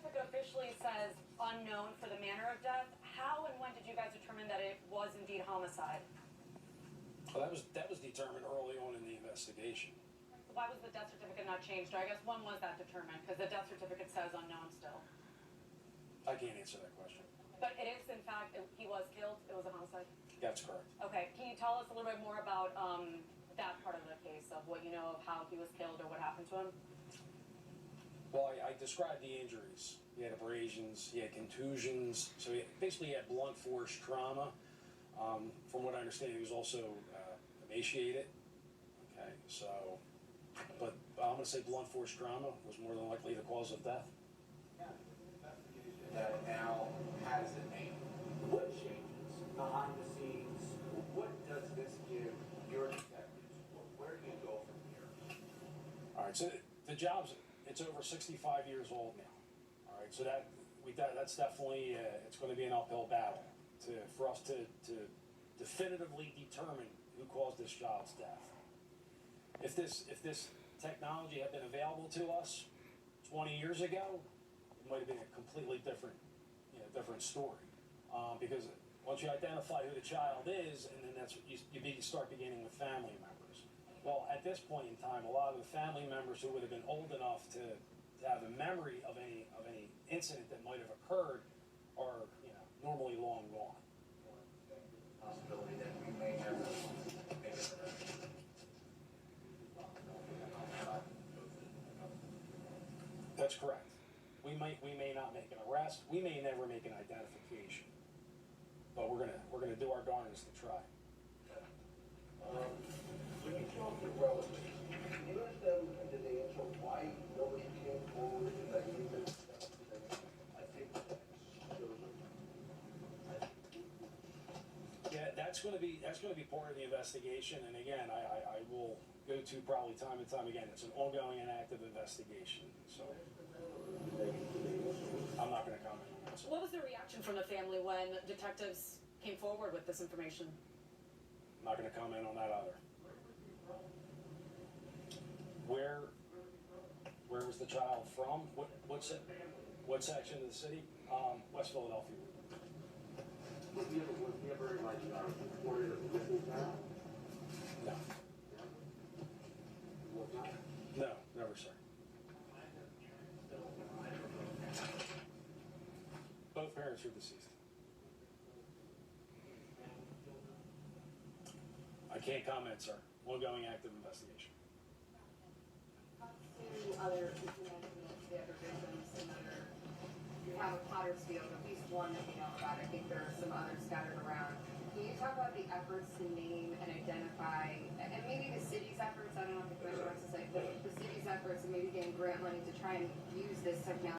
certificate officially says unknown for the manner of death. How and when did you guys determine that it was indeed homicide? Well, that was determined early on in the investigation. Why was the death certificate not changed? Or I guess when was that determined? Because the death certificate says unknown still. I can't answer that question. But it is, in fact, he was killed. It was a homicide. That's correct. Okay. Can you tell us a little bit more about that part of the case, of what you know of how he was killed or what happened to him? Well, I described the injuries. He had abrasions, he had contusions, so he basically had blunt force trauma. From what I understand, he was also emaciated. Okay, so, but I'm going to say blunt force trauma was more than likely the cause of death. That now has a name. What changes behind the scenes? What does this give your detectives? Where do you go from here? All right, so the job's, it's over 65 years old now. All right, so that's definitely, it's going to be an uphill battle for us to definitively determine who caused this child's death. If this technology had been available to us 20 years ago, it might have been a completely different story. Because once you identify who the child is, and then that's you start beginning with family members. Well, at this point in time, a lot of the family members who would have been old enough to have a memory of any incident that might have occurred are normally long gone. Possibility that we may have That's correct. We may not make an arrest. We may never make an identification. But we're gonna do our darndest to try. When you talk to relatives, do you let them, did they answer why nobody came forward and that you did? I think that's children. Yeah, that's going to be part of the investigation. And again, I will go to probably time and time again. It's an ongoing and active investigation. So I'm not going to comment on that. What was the reaction from the family when detectives came forward with this information? I'm not going to comment on that either. Where was the child from? What section of the city? West Philadelphia. Was he ever like reported as a missing child? No. Was not? No, never, sir. Both parents are deceased. I can't comment, sir. Ongoing active investigation. To other people the other victims and other, you have a Potter's Field, at least one that we know about. I think there are some others scattered around. Can you talk about the efforts to name and identify, and maybe the city's efforts, I don't know if the commissioner wants to say, but the city's efforts and maybe getting grant money to try and use this technology